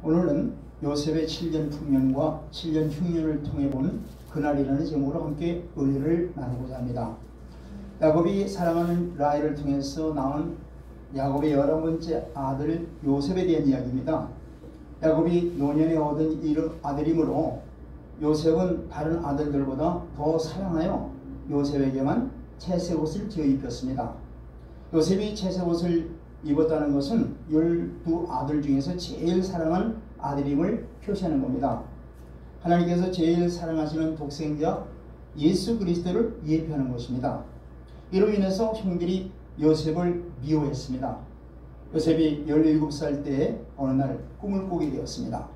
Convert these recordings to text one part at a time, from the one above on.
오늘은 요셉의 7년 풍년과 7년 흉년을 통해 본 그날이라는 제목으로 함께 의뢰를 나누고자 합니다. 야곱이 사랑하는 라헬을 통해서 낳은 야곱의 11번째 아들 요셉에 대한 이야기입니다. 야곱이 노년에 얻은 아들이므로 요셉은 다른 아들들보다 더 사랑하여 요셉에게만 채색 옷을 지어 입혔습니다. 요셉이 채색 옷을 입었다는 것은 12아들 중에서 제일 사랑한 아들임을 표시하는 겁니다. 하나님께서 제일 사랑하시는 독생자 예수 그리스도를 예표하는 것입니다. 이로 인해서 형들이 요셉을 미워했습니다. 요셉이 17살 때 어느 날 꿈을 꾸게 되었습니다.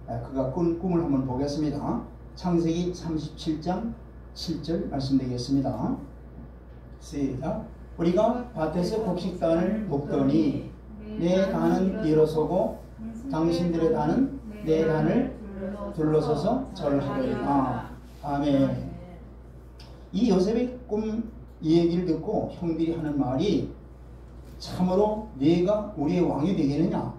그가 꾼 꿈을 한번 보겠습니다. 창세기 37장 7절 말씀드리겠습니다. 시작. 우리가 밭에서 곡식단을 묶더니 내 단은 일어서고 당신들의 단은 내 단을 둘러서서 절하리라. 아멘. 이 요셉의 꿈 이 얘기를 듣고 형들이 하는 말이 참으로 네가 우리의 왕이 되겠느냐,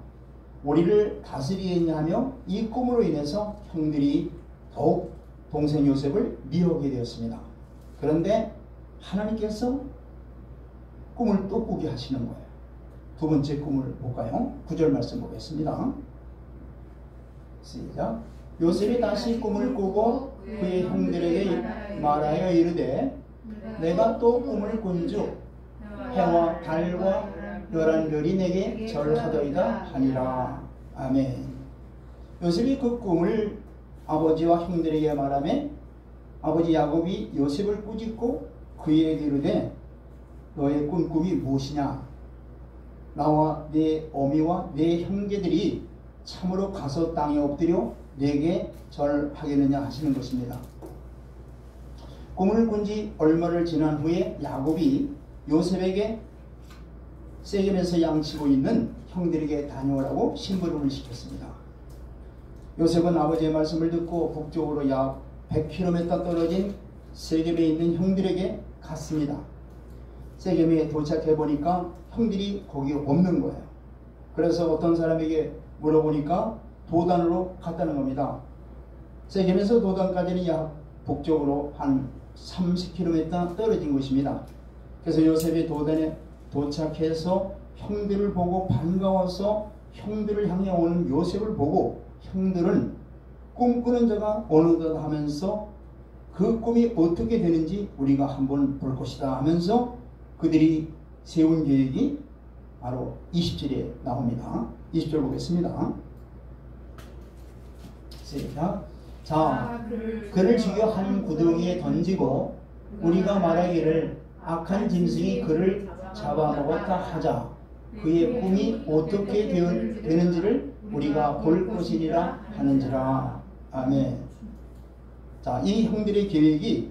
우리를 다스리겠냐 하며 이 꿈으로 인해서 형들이 더욱 동생 요셉을 미워하게 되었습니다. 그런데 하나님께서 꿈을 또 꾸게 하시는 거예요. 두 번째 꿈을 볼까요? 9절 말씀 보겠습니다. 시작. 요셉이 다시 꿈을 꾸고 그의 형들에게 말하여 이르되 내가 또 꿈을 꾼즉 해와 달과 11별이 내게 절하더이다 하니라. 아멘. 요셉이 그 꿈을 아버지와 형들에게 말하며 아버지 야곱이 요셉을 꾸짖고 그에게 이르되 너의 꾼 꿈이 무엇이냐? 나와 내 어미와 내 형제들이 참으로 가서 땅에 엎드려 내게 절하겠느냐 하시는 것입니다. 꿈을 꾼 지 얼마를 지난 후에 야곱이 요셉에게 세겜에서 양치고 있는 형들에게 다녀오라고 심부름을 시켰습니다. 요셉은 아버지의 말씀을 듣고 북쪽으로 약 100km 떨어진 세겜에 있는 형들에게 갔습니다. 세겜에 도착해 보니까 형들이 거기 없는 거예요. 그래서 어떤 사람에게 물어보니까 도단으로 갔다는 겁니다. 세겜에서 도단까지는 약 북쪽으로 한 30km 떨어진 곳입니다. 그래서 요셉이 도단에 도착해서 형들을 보고 반가워서 형들을 향해 오는 요셉을 보고 형들은 꿈꾸는 자가 어느덧 하면서 그 꿈이 어떻게 되는지 우리가 한번 볼 것이다 하면서 그들이 세운 계획이 바로 20절에 나옵니다. 20절 보겠습니다. 시작. 자, 그를 죽여 한 구덩이에 던지고 우리가 말하기를 악한 짐승이 그를 잡아먹었다 하자. 그의 꿈이 어떻게 되는지를 우리가 볼 것이니라 하는지라. 아멘. 자, 이 형들의 계획이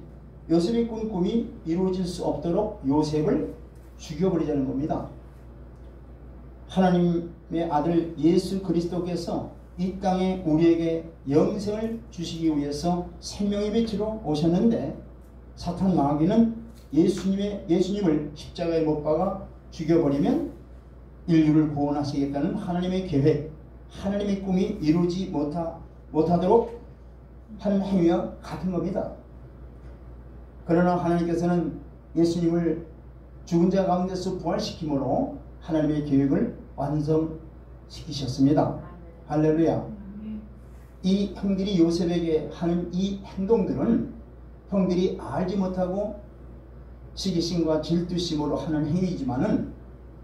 요셉의 꾼 꿈이 이루어질 수 없도록 요셉을 죽여버리자는 겁니다. 하나님의 아들 예수 그리스도께서 이 땅에 우리에게 영생을 주시기 위해서 생명의 빛으로 오셨는데 사탄 마귀는 예수님을 십자가에 못 박아 죽여버리면 인류를 구원하시겠다는 하나님의 계획, 하나님의 꿈이 이루지 못하도록 한 행위와 같은 겁니다. 그러나 하나님께서는 예수님을 죽은 자 가운데서 부활시킴으로 하나님의 계획을 완성시키셨습니다. 할렐루야. 이 형들이 요셉에게 하는 이 행동들은 형들이 알지 못하고 시기심과 질투심으로 하는 행위이지만은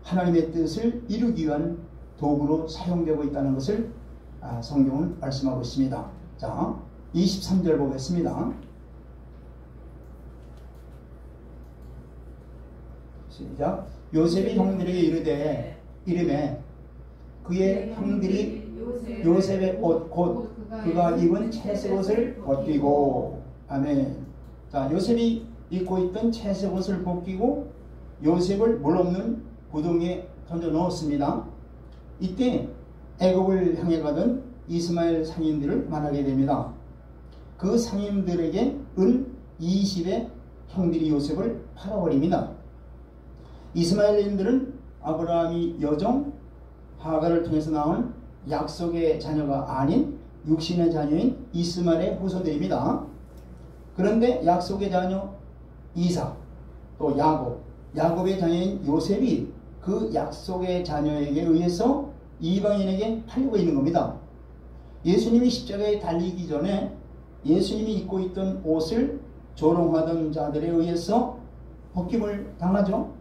하나님의 뜻을 이루기 위한 도구로 사용되고 있다는 것을 성경은 말씀하고 있습니다. 자, 23절 보겠습니다. 시작. 요셉이 형들에게 이르되 그의 형들이 요셉의 옷 곧 그가 입은 채색 옷을 벗기고. 아멘. 자, 요셉이 입고 있던 채색 옷을 벗기고 요셉을 물 없는 구덩이에 던져 넣었습니다. 이때 애굽을 향해 가던 이스마엘 상인들을 만나게 됩니다. 그 상인들에게 은 20의 형들이 요셉을 팔아버립니다. 이스마엘인들은 아브라함이 여종 하갈을 통해서 나온 약속의 자녀가 아닌 육신의 자녀인 이스마엘의 후손들입니다. 그런데 약속의 자녀 이삭, 또 야곱의 자녀인 요셉이 그 약속의 자녀에게 의해서 이방인에게 팔리고 있는 겁니다. 예수님이 십자가에 달리기 전에 예수님이 입고 있던 옷을 조롱하던 자들에 의해서 벗김을 당하죠.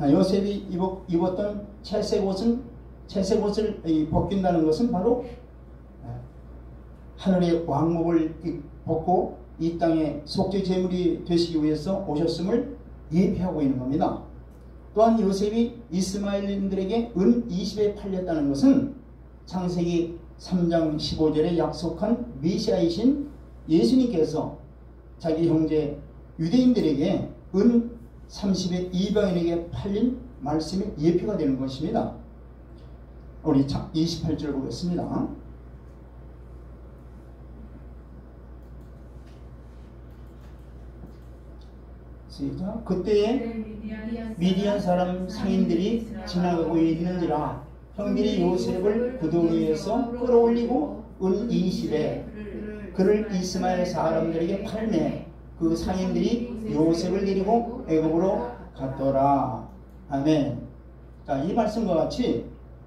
요셉이 입었던 채색 옷을 벗긴다는 것은 바로 하늘의 왕복을 벗고 이 땅에 속죄 제물이 되시기 위해서 오셨음을 예표하고 있는 겁니다. 또한 요셉이 이스마엘인들에게 은 20에 팔렸다는 것은 창세기 3장 15절에 약속한 메시아이신 예수님께서 자기 형제 유대인들에게 은 30에 이방인에게 팔린 말씀이 예표가 되는 것입니다. 우리 28절 보겠습니다. 시작. 그때에 미디안 사람 상인들이 지나가고 있는지라 형들이 요셉을 구덩이에서 끌어올리고 은 20에 그를 이스마엘 사람들에게 팔매 그 상인들이 요셉을 데리고 애굽으로 갔더라. 아멘. 자, 이 말씀과 같이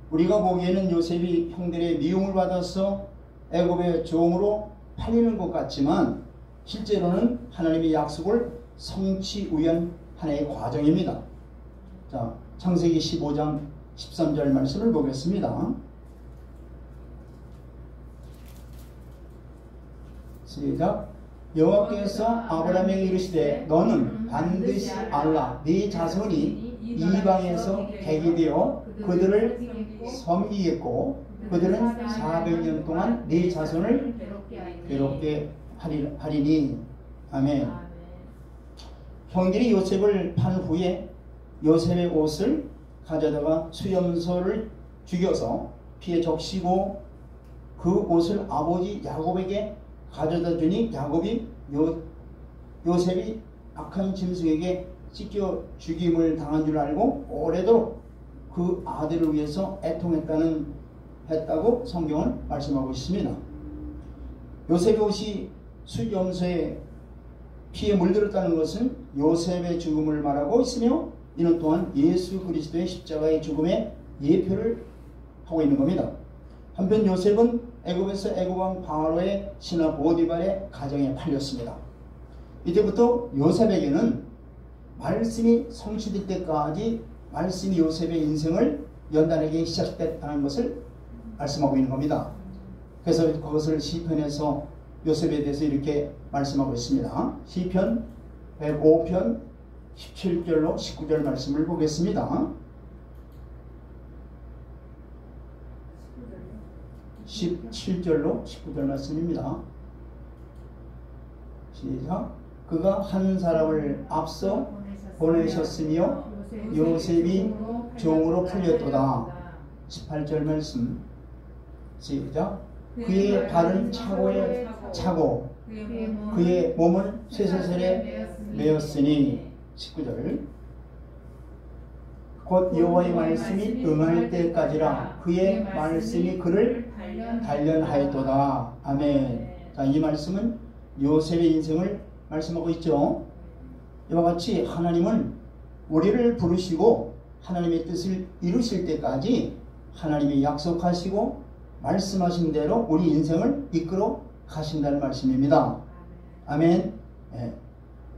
우리가 보기에는 요셉이 형들의 미움을 받아서 애굽의 종으로 팔리는 것 같지만 실제로는 하나님의 약속을 성취 위한 하나의 과정입니다. 자, 창세기 15장 13절 말씀을 보겠습니다. 시작. 여호와께서 아브라함에게 이르시되 너는 반드시 알라 네 자손이 이방에서 객이 되어 그들을 섬기겠고 그들은 400년 동안 네 자손을 괴롭게 하리니. 아멘. 형들이 요셉을 판 후에 요셉의 옷을 가져다가 수염소를 죽여서 피에 적시고 그 옷을 아버지 야곱에게 가져다 주니 야곱이 요셉이 악한 짐승에게 찢겨 죽임을 당한 줄 알고 오래도록 그 아들을 위해서 애통했다고 성경은 말씀하고 있습니다. 요셉의 옷이 수염소에 피에 물들었다는 것은 요셉의 죽음을 말하고 있으며 이는 또한 예수 그리스도의 십자가의 죽음의 예표를 하고 있는 겁니다. 한편 요셉은 애굽에서 애굽왕 바로의 신하 보디발의 가정에 팔렸습니다. 이때부터 요셉에게는 말씀이 성취될 때까지 말씀이 요셉의 인생을 연단하기 시작됐다는 것을 말씀하고 있는 겁니다. 그래서 그것을 시편에서 요셉에 대해서 이렇게 말씀하고 있습니다. 시편 105편 17절로 19절 말씀을 보겠습니다. 17절로 19절 말씀입니다. 시작. 그가 한 사람을 앞서 보내셨으며 요셉이 종으로 풀렸도다. 18절 말씀. 시작. 그의 발은 차고에 차고 그의 몸은 쇠사슬에 매었으니. 19절. 곧 여호와의 말씀이 응할 때까지라 그의 말씀이 그를 단련하였도다. 아멘. 자, 이 말씀은 요셉의 인생을 말씀하고 있죠. 이와 같이 하나님은 우리를 부르시고 하나님의 뜻을 이루실 때까지 하나님이 약속하시고 말씀하신 대로 우리 인생을 이끌어 가신다는 말씀입니다. 아멘. 네.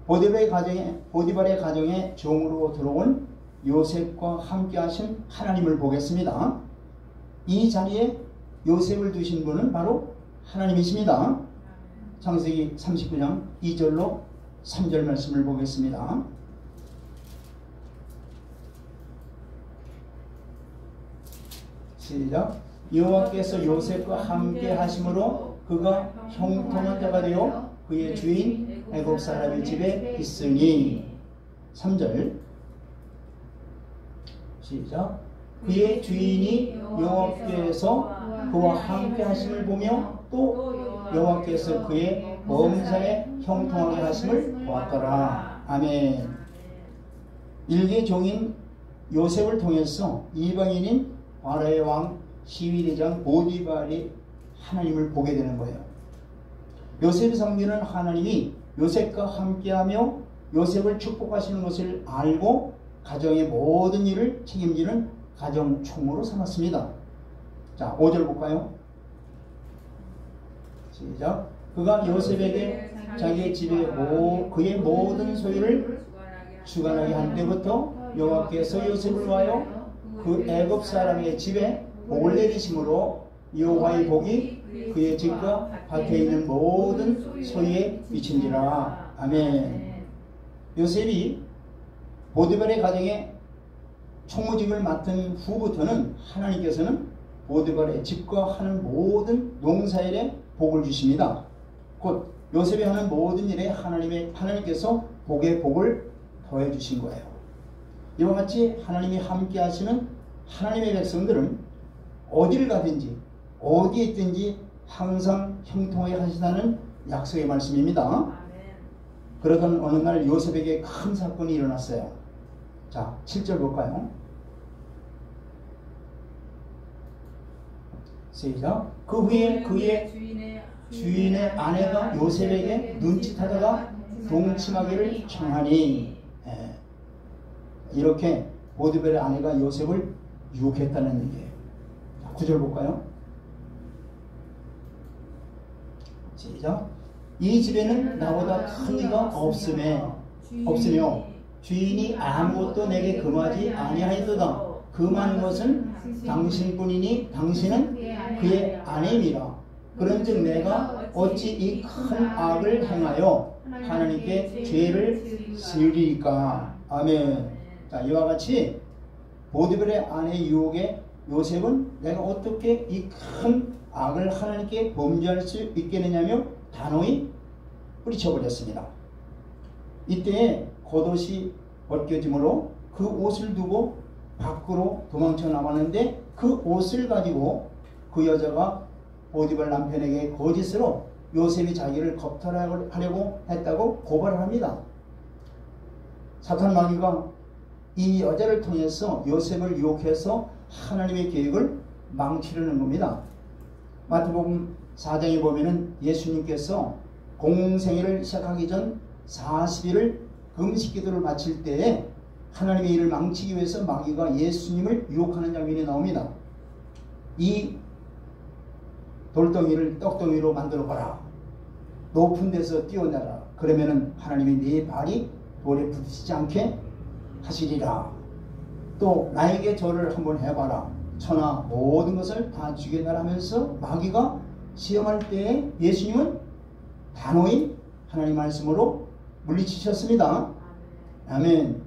보디발의 가정에 종으로 들어온 요셉과 함께 하신 하나님을 보겠습니다. 이 자리에 요셉을 두신 분은 바로 하나님이십니다. 창세기 39장 2절로 3절 말씀을 보겠습니다. 시작. 여호와께서 요셉과 함께 하심으로 그가 형통한 자가 되어 그의 주인 애굽 사람의 집에 있으니. 3절. 시작. 그의 주인이 여호와께서 그와 함께 하심을 보며 또 여호와께서 그의 범사에 형통하게 하심을 보았더라. 아멘. 일개 종인 요셉을 통해서 이방인인 바로의 왕 시위대장 보디발이 하나님을 보게 되는 거예요. 요셉이 섬기는 하나님이 요셉과 함께하며 요셉을 축복하시는 것을 알고 가정의 모든 일을 책임지는 가정 총무로 삼았습니다. 자, 5절 볼까요? 시작. 그가 요셉에게 자기의 집에 그의 모든 소유를 주관하게 한 때부터 여호와께서 요셉을 위하여 그 애굽 사람의 집에 복을 내리심으로 여호와의 복이 그의 집과 밭에 있는 모든 소유에 미친지라. 아멘. 요셉이 보디발의 가정에 총무직을 맡은 후부터는 하나님께서는 보디발의 집과 하는 모든 농사일에 복을 주십니다. 곧 요셉이 하는 모든 일에 하나님께서 복의 복을 더해 주신 거예요. 이와 같이 하나님이 함께 하시는 하나님의 백성들은 어디를 가든지 어디에 있든지 항상 형통하게 하시다는 약속의 말씀입니다. 그러던 어느 날 요셉에게 큰 사건이 일어났어요. 자, 7절 볼까요? 시작. 그 후에 그의 주인의 아내가 요셉에게 눈짓하다가 동침하기를 청하니, 이렇게 보디발의 아내가 요셉을 유혹했다는 얘기예요. 9절 볼까요? 시작. 이 집에는 나보다 큰 이가 없으며 주인이 아무것도 내게 금하지 아니하였도다. 금한 것은 당신뿐이니 당신은 그의 아내임이라. 그런즉 내가 어찌 이 큰 악을 행하여 하나님께 죄를 지으리까. 아멘. 자, 이와 같이 보디발의 아내의 유혹에 요셉은 내가 어떻게 이 큰 악을 하나님께 범죄할 수 있겠느냐며 단호히 뿌리쳐버렸습니다. 이때 겉옷이 벗겨짐으로 그 옷을 두고 밖으로 도망쳐 나왔는데 그 옷을 가지고 그 여자가 보디발 남편에게 거짓으로 요셉이 자기를 겁탈하려고 했다고 고발을 합니다. 사탄 마귀가 이 여자를 통해서 요셉을 유혹해서 하나님의 계획을 망치려는 겁니다. 마태복음 4장에 보면은 예수님께서 공생애를 시작하기 전 40일을 금식기도를 마칠 때에 하나님의 일을 망치기 위해서 마귀가 예수님을 유혹하는 장면이 나옵니다. 이 돌덩이를 떡덩이로 만들어봐라. 높은 데서 뛰어내라. 그러면은 하나님이 네 발이 돌에 부딪히지 않게 하시리라. 또 나에게 절을 한번 해봐라. 천하 모든 것을 다 주겠나라 하면서 마귀가 시험할 때에 예수님은 단호히 하나님 말씀으로 물리치셨습니다. 아멘.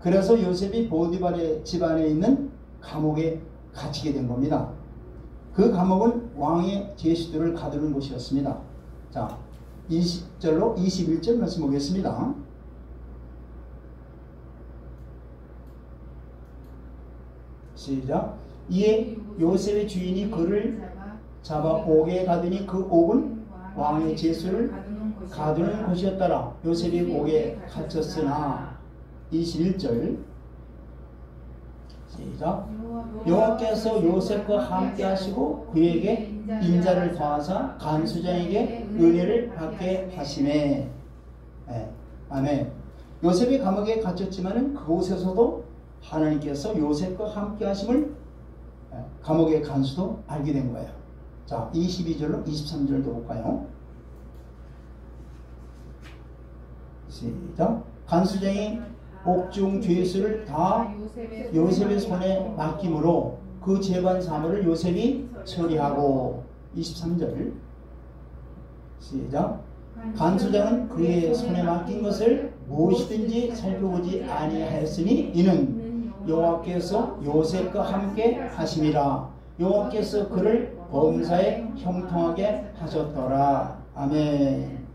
그래서 요셉이 보디발의 집안에 있는 감옥에 갇히게 된 겁니다. 그 감옥은 왕의 제수들을 가두는 곳이었습니다. 자, 20절로 21절 말씀 보겠습니다. 시작. 이에 요셉의 주인이 그를 잡아 옥에 가두니 그 옥은 왕의 제수를 가두는 곳이었더라. 요셉이 옥에 갇혔으나 21절 시작. 여호와께서 요셉과 함께 하시고 그에게 인자를 더하사 간수장에게 은혜를 받게 하시매. 아멘. 요셉이 감옥에 갇혔지만은 그곳에서도 하나님께서 요셉과 함께 하심을 감옥의 간수도 알게 된 거예요. 자, 22절로 23절도 볼까요? 시작. 간수장이 옥중 죄수를 다 요셉의 손에 맡김으로 그 재반 사물을 요셉이 처리하고. 23절 시작. 간수장은 그의 손에 맡긴 것을 무엇이든지 살펴보지 아니하였으니 이는 여호와께서 요셉과 함께 하심이라. 여호와께서 그를 범사에 형통하게 하셨더라. 아멘.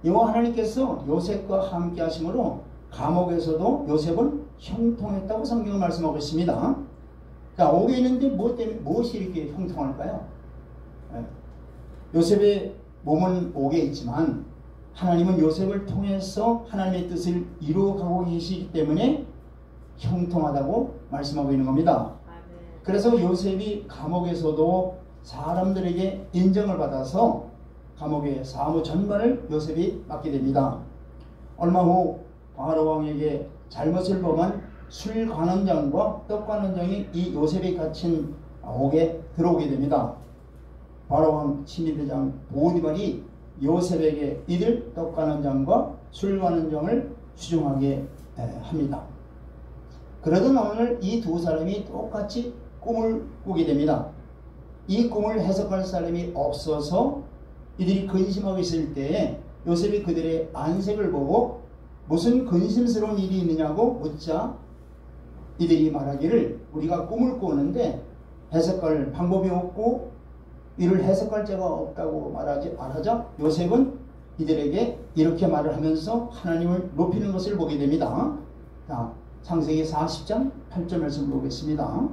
여호와 하나님께서 요셉과 함께 하심으로 감옥에서도 요셉은 형통했다고 성경은 말씀하고 있습니다. 자, 옥에 있는데 무엇이 이렇게 형통할까요? 요셉의 몸은 옥에 있지만 하나님은 요셉을 통해서 하나님의 뜻을 이루어가고 계시기 때문에 형통하다고 말씀하고 있는 겁니다. 그래서 요셉이 감옥에서도 사람들에게 인정을 받아서 감옥의 사무 전반을 요셉이 맡게 됩니다. 얼마 후 바로 왕에게 잘못을 범한 술 관원장과 떡 관원장이 이 요셉이 갇힌 옥에 들어오게 됩니다. 바로 왕 친위대장 보디발이 요셉에게 이들 떡 관원장과 술 관원장을 수종하게 합니다. 그러던 오늘 이 두 사람이 똑같이 꿈을 꾸게 됩니다. 이 꿈을 해석할 사람이 없어서 이들이 근심하고 있을 때에 요셉이 그들의 안색을 보고 무슨 근심스러운 일이 있느냐고 묻자 이들이 말하기를 우리가 꿈을 꾸는데 해석할 방법이 없고 이를 해석할 자가 없다고 말하자 요셉은 이들에게 이렇게 말을 하면서 하나님을 높이는 것을 보게 됩니다. 자, 창세기 40장 8절 말씀 보겠습니다.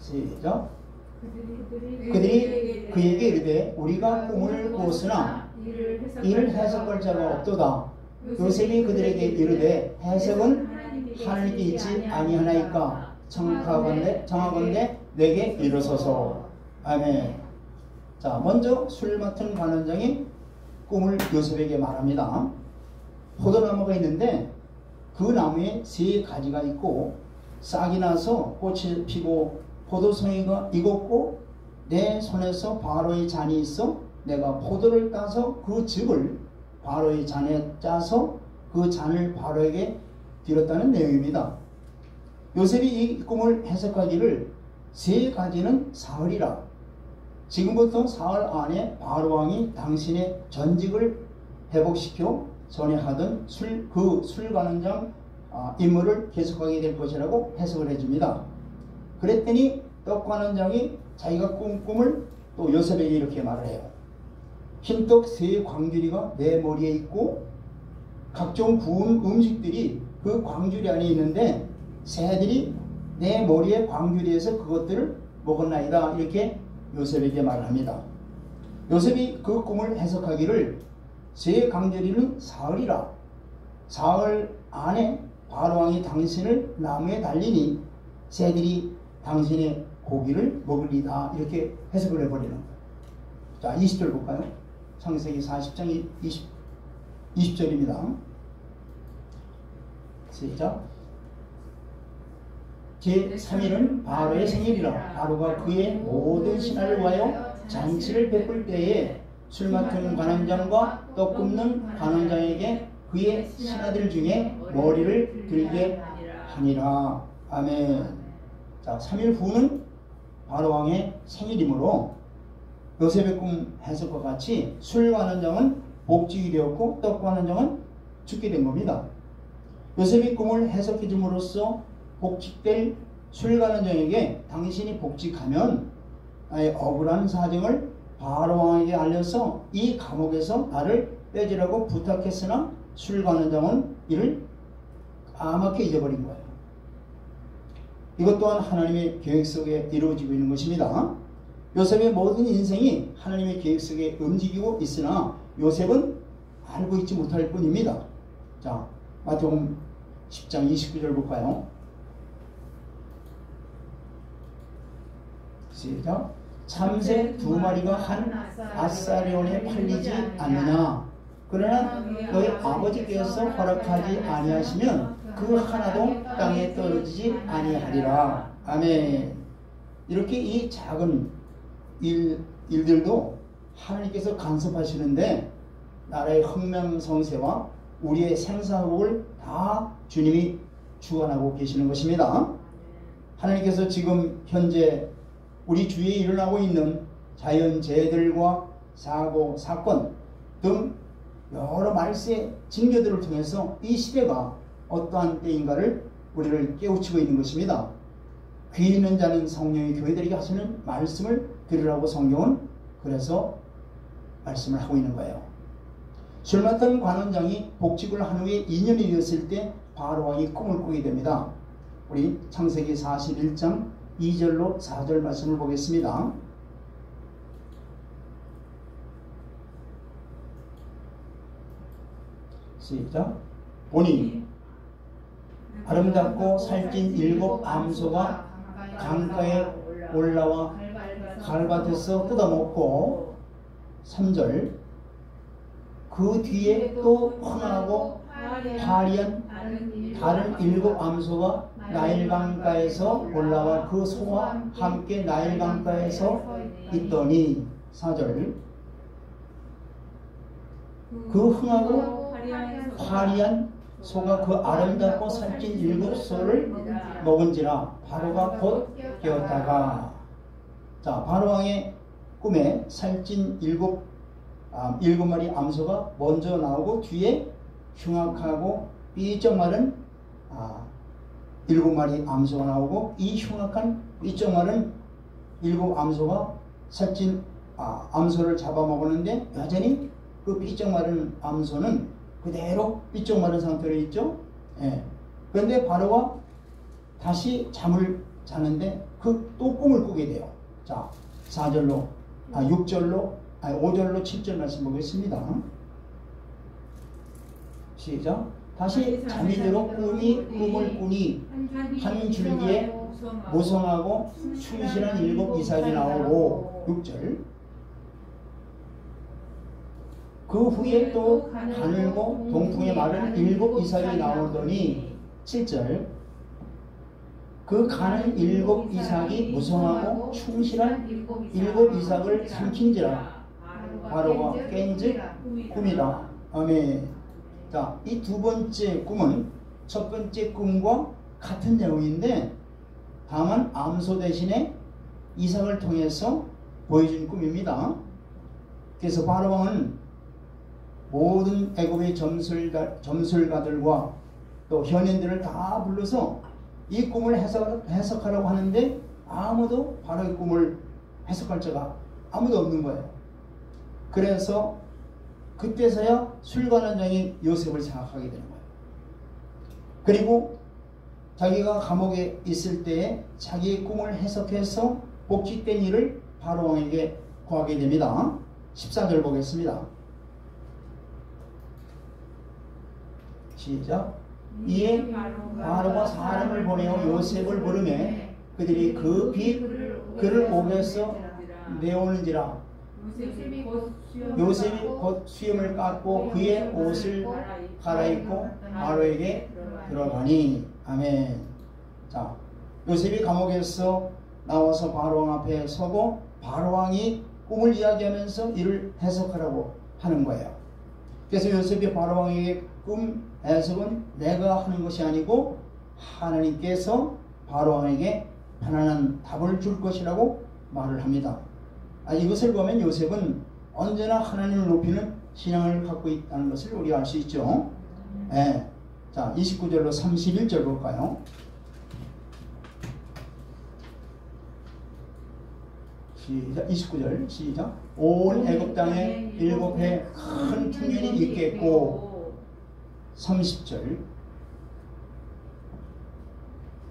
시작. 그들이 그에게 이르되 우리가 꿈을 꾸었으나 이를 해석할 자가 없도다. 요셉이 그들에게 이르되 해석은 하나님께 있지 아니하나이까 청하건대 내게 이르소서. 아멘. 자, 먼저 술 맡은 관원장이 꿈을 요셉에게 말합니다. 포도나무가 있는데 그 나무에 세 가지가 있고 싹이 나서 꽃이 피고 포도송이가 익었고 내 손에서 바로의 잔이 있어 내가 포도를 따서 그 즙을 바로의 잔에 짜서 그 잔을 바로에게 드렸다는 내용입니다. 요셉이 이 꿈을 해석하기를 세 가지는 사흘이라. 지금부터 사흘 안에 바로 왕이 당신의 전직을 회복시켜 전에 하던 그 술관원장 임무를 계속하게 될 것이라고 해석을 해줍니다. 그랬더니 떡관원장이 자기가 꾼 꿈을 또 요셉에게 이렇게 말을 해요. 흰떡 세 광주리가 내 머리에 있고 각종 구운 음식들이 그 광주리 안에 있는데 새들이 내 머리에 광주리에서 그것들을 먹었나이다. 이렇게 요셉에게 말을 합니다. 요셉이 그 꿈을 해석하기를 세 광주리는 사흘이라. 사흘 안에 바로왕이 당신을 나무에 달리니 새들이 당신의 고기를 먹으리다. 이렇게 해석을 해버리는 거예요. 자, 20절 볼까요? 창세기 40장 20절입니다. 시작. 제3일은 바로의 생일이라. 바로가 그의 모든 신하를 위하여 잔치를 베풀 때에 술 맡은 관원장과 떡 굽는 관원장에게 그의 신하들 중에 머리를 들게 하니라. 아멘. 자, 3일 후는 바로왕의 생일이므로 요셉의 꿈 해석과 같이 술 관원장은 복직이 되었고 떡 관원장은 죽게 된 겁니다. 요셉이 꿈을 해석해 줌으로써 복직될 술 관원장에게 당신이 복직하면 나의 억울한 사정을 바로왕에게 알려서 이 감옥에서 나를 빼주라고 부탁했으나 술 관원장은 이를 까맣게 잊어버린 거예요. 이것 또한 하나님의 계획 속에 이루어지고 있는 것입니다. 요셉의 모든 인생이 하나님의 계획 속에 움직이고 있으나 요셉은 알고 있지 못할 뿐입니다. 자, 마태복음 10장 29절 볼까요? 시작. 참새 두 마리가 한 아사리온에 팔리지 않느냐. 그러나 너희 아버지께서 허락하지 아니하시면 그 하나도 땅에 떨어지지 아니하리라. 아멘. 이렇게 이 작은 일들도 하나님께서 간섭하시는데 나라의 흥명성쇠와 우리의 생사복을 다 주님이 주관하고 계시는 것입니다. 하나님께서 지금 현재 우리 주위에 일어나고 있는 자연재해들과 사고, 사건 등 여러 말세 징조들을 통해서 이 시대가 어떠한 때인가를 우리를 깨우치고 있는 것입니다. 귀 있는 자는 성령이 교회들에게 하시는 말씀을 들으라고 성경은 그래서 말씀을 하고 있는 거예요. 술 맡은 관원장이 복직을 한 후에 2년이 되었을 때 바로왕이 꿈을 꾸게 됩니다. 우리 창세기 41장 2절로 4절 말씀을 보겠습니다. 시작. 보니 아름답고 살찐 7 암소가 강가에 올라와 갈밭에서 뜯어먹고 3절 그 뒤에 또 흥하고 화려한 다른 7 암소가 나일강가에서 올라와 그 소와 함께 나일강가에서 있더니 4절 그 흥하고 화려한 소가 그 아름답고 살찐 7 소를 먹은지라 바로가 곧 깨었다가 자 바로왕의 꿈에 살찐 7마리 암소가 먼저 나오고 뒤에 흉악하고 삐쩍 마른 7마리 암소가 나오고 이 흉악한 삐쩍 마른 7 암소가 살찐 암소를 잡아먹었는데 여전히 그 삐쩍 마른 암소는 그대로 삐쩍 마른 상태로 있죠. 예. 그런데 바로가 다시 잠을 자는데 또 꿈을 꾸게 돼요. 자 4절로 6절로 5절로 7절 말씀 보겠습니다. 시작. 다시 잠이 들어 꿈을 꾸니 한 줄기에 무성하고 충실한 7 이삭이 나오고 6절 그 후에 또 가늘고 동풍에 마른 7 이삭이 나오더니 7절 그 가는 7 이삭이 무성하고 충실한 7 이삭을 삼킨지라 바로가 깬즉 꿈이라. 아멘. 자, 이 두 번째 꿈은 첫 번째 꿈과 같은 내용인데 다만 암소 대신에 이삭을 통해서 보여준 꿈입니다. 그래서 바로왕은 모든 애굽의 점술가들과 또 현인들을 다 불러서 이 꿈을 해석하라고 하는데 아무도 바로의 꿈을 해석할 자가 아무도 없는 거예요. 그래서 그때서야 술관원장이 요셉을 생각하게 되는 거예요. 그리고 자기가 감옥에 있을 때에 자기의 꿈을 해석해서 복직된 일을 바로왕에게 구하게 됩니다. 14절 보겠습니다. 시작. 이에 바로가 사람을 보내어 요셉을 부르매 그들이 급히 그를 옥에서 내오는지라. 요셉이 곧 수염을 깎고 그의 옷을 갈아입고 바로에게 들어가니. 아멘. 자, 요셉이 감옥에서 나와서 바로왕 앞에 서고 바로왕이 꿈을 이야기하면서 이를 해석하라고 하는 거예요. 그래서 요셉이 바로왕에게 꿈 해석은 내가 하는 것이 아니고 하나님께서 바로왕에게 편안한 답을 줄 것이라고 말을 합니다. 이것을 보면 요셉은 언제나 하나님을 높이는 신앙을 갖고 있다는 것을 우리가 알 수 있죠. 네. 자, 29절로 31절 볼까요? 시작. 29절 시작. 온 애굽 땅에 7해 큰 풍년이 있겠고 30절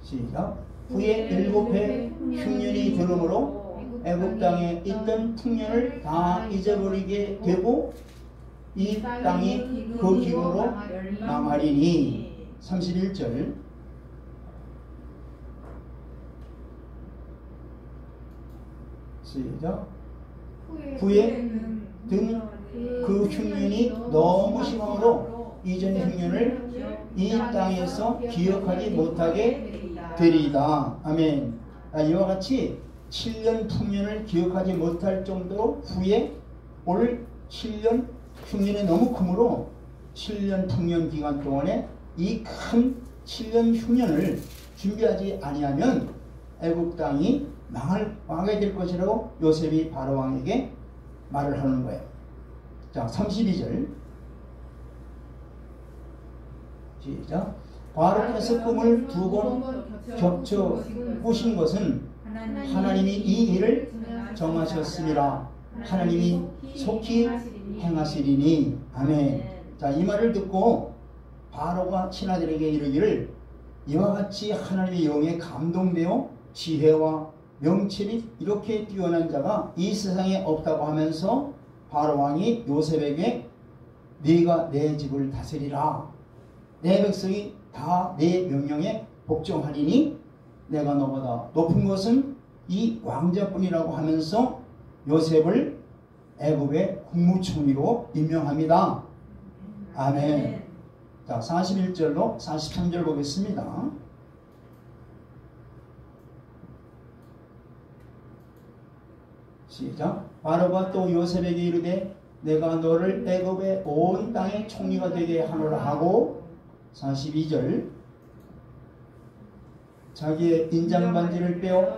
시작. 후에 7해 흉년이 들으므로 애굽 땅에 있던 풍년을 다 잊어버리게 되고 이 땅이 그 기근으로 망하리니. 31절 시작. 후에 든 그 흉년이 너무 심함으로 이전 흉년을 이 땅에서 기억하지 못하게 되리이다. 아멘. 이와 같이 7년 풍년을 기억하지 못할 정도로 후에 올 7년 흉년이 너무 크므로 7년 풍년 기간 동안에 이 큰 7년 흉년을 준비하지 아니하면 애굽 땅이 망하게 될 것이라고 요셉이 바로왕에게 말을 하는 거예요. 자, 32절 시작. 바로께서 꿈을 2번 겹쳐 꾸신 것은 하나님이 이 일을 정하셨습니다. 하나님이 속히 행하시리니. 아멘. 자, 이 말을 듣고 바로가 신하들에게 이르기를 이와 같이 하나님의 영에 감동되어 지혜와 명철이 이렇게 뛰어난 자가 이 세상에 없다고 하면서 바로왕이 요셉에게 네가 내 집을 다스리라, 내 백성이 다 내 명령에 복종하리니 내가 너보다 높은 것은 이 왕자뿐이라고 하면서 요셉을 애굽의 국무총리로 임명합니다. 아멘. 자, 41절로 43절 보겠습니다. 시작. 바로가 또 요셉에게 이르되 내가 너를 애굽의 온 땅의 총리가 되게 하노라 하고 42절 자기의 인장반지를 빼어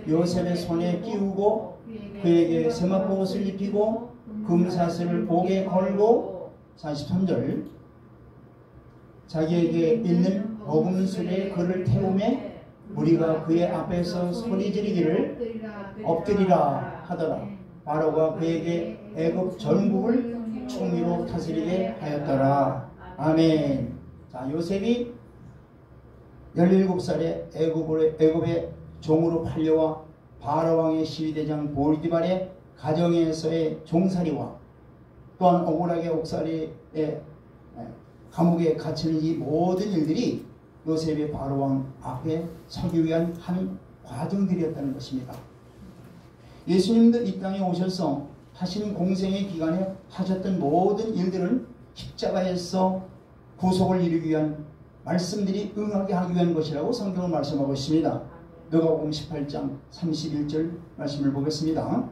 요셉의 손에 끼우고 그에게 세마포옷을 입히고 금사슬을 목에 걸고 43절 자기에게 있는 어금술에 그를 태우매 무리가 그의 앞에서 소리 지르기를 엎드리라 하더라. 바로가 그에게 애굽 전국을 총리로 다스리게 하였더라. 아멘. 자, 요셉이 17살에 애굽의 종으로 팔려와 바로왕의 시위대장 볼디발의 가정에서의 종살이와 또한 억울하게 옥살이의 감옥에 갇히는 이 모든 일들이 요셉의 바로왕 앞에 서기 위한 한 과정들이었다는 것입니다. 예수님도 이 땅에 오셔서 하신 공생의 기간에 하셨던 모든 일들은 십자가에서 구속을 이루기 위한 말씀들이 응하게 하기 위한 것이라고 성경은 말씀하고 있습니다. 누가복음 18장 31절 말씀을 보겠습니다.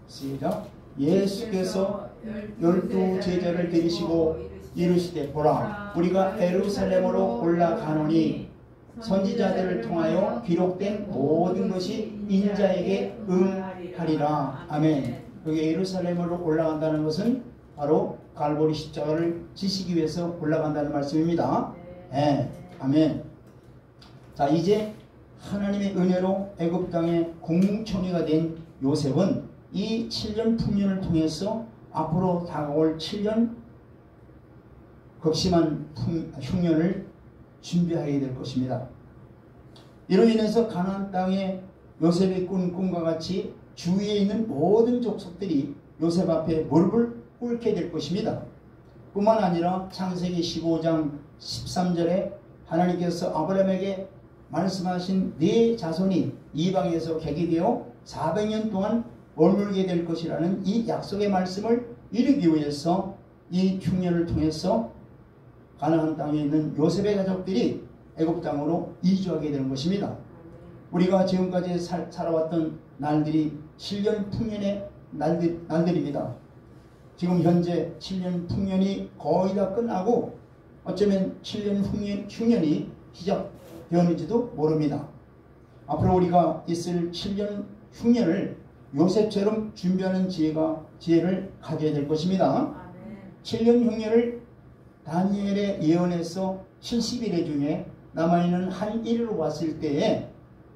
시작. 예수께서 12 제자를 데리시고 이르시되 보라 우리가 예루살렘으로 올라가노니 선지자들을 통하여 기록된 모든 것이 인자에게 응하리라. 아멘. 여기 예루살렘으로 올라간다는 것은 바로 갈보리 십자가를 지시기 위해서 올라간다는 말씀입니다. 네. 아멘. 자, 이제 하나님의 은혜로 애굽 땅의 국무총리가 된 요셉은 이 7년 풍년을 통해서 앞으로 다가올 7년 극심한 흉년을 준비하게 될 것입니다. 이로 인해서 가나안 땅에 요셉이 꾼 꿈과 같이 주위에 있는 모든 족속들이 요셉 앞에 무릎을 꿇게 될 것입니다. 뿐만 아니라 창세기 15장 13절에 하나님께서 아브라함에게 말씀하신 네 자손이 이방에서 객이 되어 400년 동안 머물게 될 것이라는 이 약속의 말씀을 이루기 위해서 이 흉년을 통해서 가나안 땅에 있는 요셉의 가족들이 애굽 땅으로 이주하게 되는 것입니다. 우리가 지금까지 살아왔던 날들이 7년 풍년의 날들입니다. 지금 현재 7년 풍년이 거의 다 끝나고 어쩌면 7년 흉년이 시작되었는지도 모릅니다. 앞으로 우리가 있을 7년 흉년을 요셉처럼 준비하는 지혜를 가져야 될 것입니다. 7년 흉년을 다니엘의 예언에서 70일의 중에 남아있는 한 일로 봤을 때에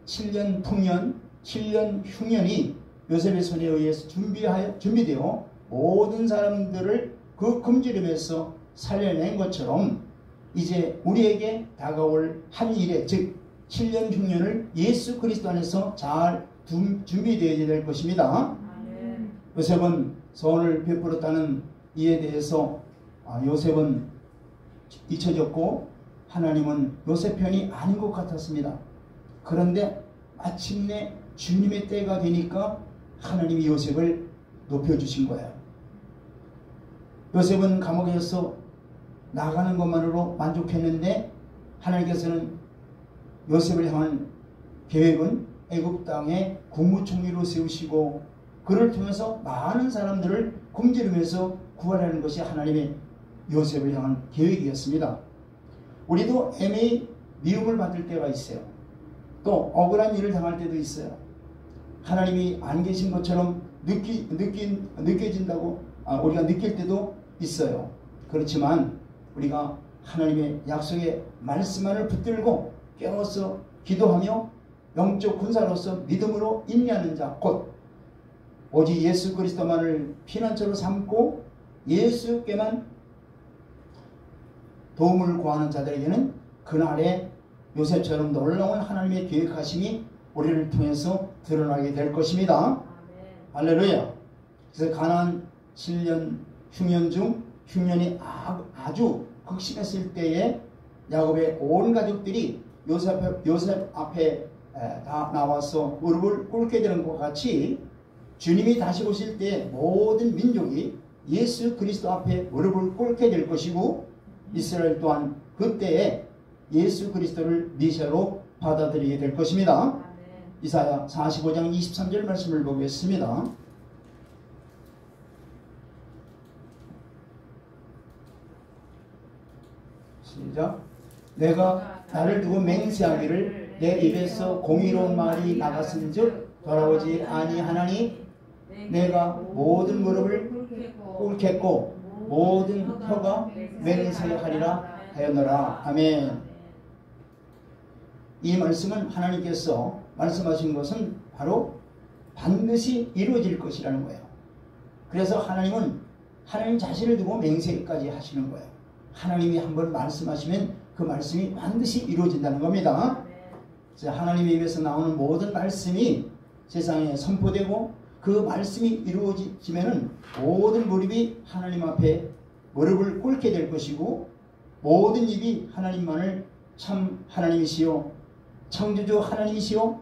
7년 풍년, 7년 흉년이 요셉의 손에 의해서 준비되어 모든 사람들을 그 금지름에서 살려낸 것처럼 이제 우리에게 다가올 한 일에 즉 7년 흉년을 예수 그리스도 안에서 잘 준비되어야 될 것입니다. 요셉은 선을 베풀었다는 이에 대해서 요셉은 잊혀졌고 하나님은 요셉 편이 아닌 것 같았습니다. 그런데 마침내 주님의 때가 되니까 하나님이 요셉을 높여주신 거예요. 요셉은 감옥에서 나가는 것만으로 만족했는데 하나님께서는 요셉을 향한 계획은 애굽 땅의 국무총리로 세우시고 그를 통해서 많은 사람들을 굶주리면서 구원하는 것이 하나님의 요셉을 향한 계획이었습니다. 우리도 애매히 미움을 받을 때가 있어요. 또 억울한 일을 당할 때도 있어요. 하나님이 안 계신 것처럼 느껴진다고 우리가 느낄 때도 있어요. 그렇지만 우리가 하나님의 약속의 말씀만을 붙들고 깨어서 기도하며 영적 군사로서 믿음으로 인내하는 자 곧 오직 예수 그리스도만을 피난처로 삼고 예수께만 도움을 구하는 자들에게는 그날에 요셉처럼 놀라운 하나님의 계획하심이 우리를 통해서 드러나게 될 것입니다. 할렐루야. 그래서 가나안 7년 흉년 중 흉년이 아주 극심했을 때에 야곱의 온 가족들이 요셉 앞에 다 나와서 무릎을 꿇게 되는 것과 같이 주님이 다시 오실 때 모든 민족이 예수 그리스도 앞에 무릎을 꿇게 될 것이고 이스라엘 또한 그때에 예수 그리스도를 메시아로 받아들이게 될 것입니다. 이사야 45장 23절 말씀을 보겠습니다. 시작. 내가 나를 두고 맹세하기를 내 입에서 공의로운 말이 나갔은즉 돌아오지 아니하나니 내가 모든 무릎을 꿇겠고 모든 혀가 맹세하리라 하였노라. 아멘. 이 말씀은 하나님께서 말씀하신 것은 바로 반드시 이루어질 것이라는 거예요. 그래서 하나님은 하나님 자신을 두고 맹세까지 하시는 거예요. 하나님이 한번 말씀하시면 그 말씀이 반드시 이루어진다는 겁니다. 하나님의 입에서 나오는 모든 말씀이 세상에 선포되고 그 말씀이 이루어지면 모든 무릎이 하나님 앞에 무릎을 꿇게 될 것이고 모든 입이 하나님만을 참 하나님이시요 창조주 하나님이시요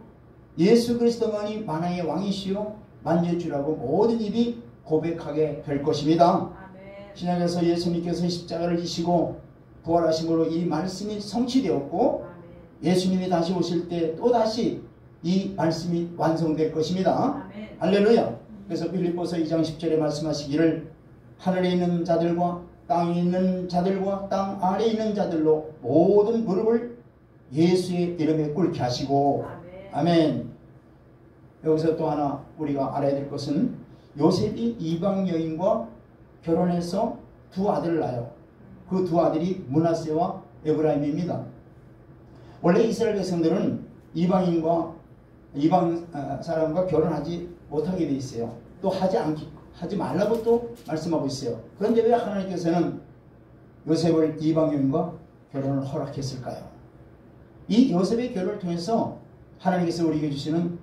예수 그리스도만이 만왕의 왕이시요 만주주라고 모든 입이 고백하게 될 것입니다. 신약에서 예수님께서 십자가를 지시고 부활하심으로 이 말씀이 성취되었고 예수님이 다시 오실 때 또다시 이 말씀이 완성될 것입니다. 할렐루야. 그래서 빌립보서 2장 10절에 말씀하시기를 하늘에 있는 자들과 땅에 있는 자들과 땅 아래에 있는 자들로 모든 무릎을 예수의 이름에 꿇게 하시고 아멘. 여기서 또 하나 우리가 알아야 될 것은 요셉이 이방 여인과 결혼해서 두 아들을 낳아요. 그 두 아들이 므낫세와 에브라임입니다. 원래 이스라엘 백성들은 이방 사람과 결혼하지 못하게 돼 있어요. 또 하지 말라고 또 말씀하고 있어요. 그런데 왜 하나님께서는 요셉을 이방 여인과 결혼을 허락했을까요? 이 요셉의 결혼을 통해서 하나님께서 우리에게 주시는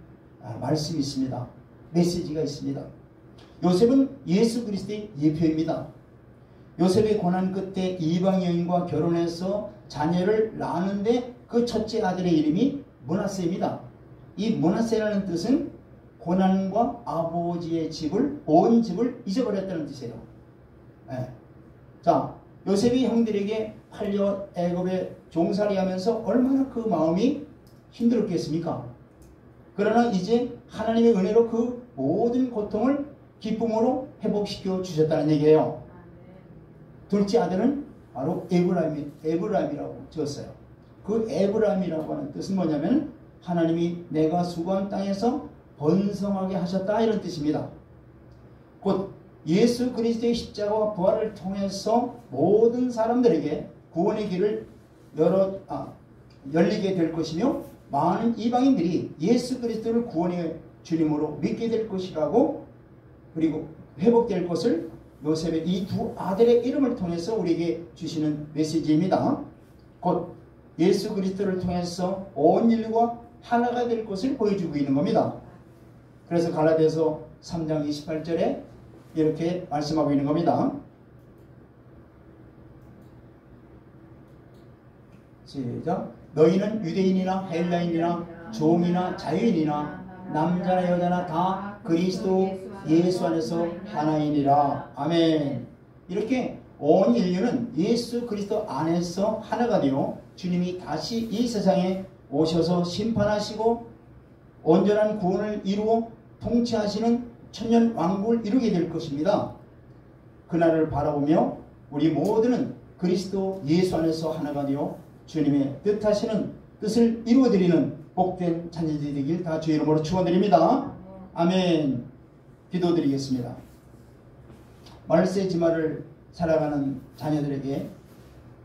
말씀이 있습니다. 메시지가 있습니다. 요셉은 예수 그리스도의 예표입니다. 요셉의 고난 끝에 이방 여인과 결혼해서 자녀를 낳았는데 그 첫째 아들의 이름이 므낫세입니다. 이 므낫세라는 뜻은 고난과 아버지의 집을 온 집을 잊어버렸다는 뜻이에요. 네. 자, 요셉이 형들에게 팔려 애굽에 종살이하면서 얼마나 그 마음이 힘들었겠습니까? 그러나 이제 하나님의 은혜로 그 모든 고통을 기쁨으로 회복시켜 주셨다는 얘기예요. 둘째 아들은 바로 에브라임이라고 지었어요. 그 에브라임이라고 하는 뜻은 뭐냐면 하나님이 내가 수고한 땅에서 번성하게 하셨다 이런 뜻입니다. 곧 예수 그리스도의 십자가와 부활을 통해서 모든 사람들에게 구원의 길을 열리게 될 것이며 많은 이방인들이 예수 그리스도를 구원의 주님으로 믿게 될 것이라고 그리고 회복될 것을 요셉의 이 두 아들의 이름을 통해서 우리에게 주시는 메시지입니다. 곧 예수 그리스도를 통해서 온 인류가 하나가 될 것을 보여주고 있는 겁니다. 그래서 갈라디아서 3장 28절에 이렇게 말씀하고 있는 겁니다. 시작. 너희는 유대인이나 헬라인이나 종이나 자유인이나 남자나 여자나 다 그리스도 예수 안에서 하나이니라. 아멘. 이렇게 온 인류는 예수 그리스도 안에서 하나가 되어 주님이 다시 이 세상에 오셔서 심판하시고 온전한 구원을 이루어 통치하시는 천년 왕국을 이루게 될 것입니다. 그날을 바라보며 우리 모두는 그리스도 예수 안에서 하나가 되어 주님의 뜻하시는 뜻을 이루어드리는 복된 자녀들이 되길 다 주의 이름으로 축원드립니다. 아멘. 기도드리겠습니다. 말세 지마를 살아가는 자녀들에게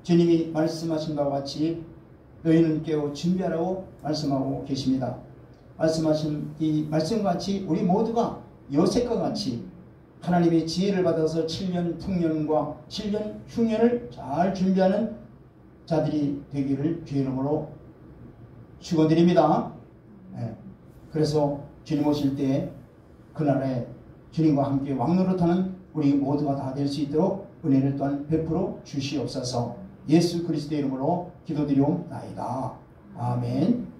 주님이 말씀하신 바와 같이 너희는 깨어 준비하라고 말씀하고 계십니다. 말씀하신 이 말씀과 같이 우리 모두가 요셉과 같이 하나님의 지혜를 받아서 7년 풍년과 7년 흉년을 잘 준비하는 자들이 되기를 주의 이름으로 축원드립니다. 네. 그래서 주님 오실 때 그날에 주님과 함께 왕노릇하는 우리 모두가 다 될 수 있도록 은혜를 또한 베풀어 주시옵소서. 예수 그리스도의 이름으로 기도드리옵나이다. 아멘.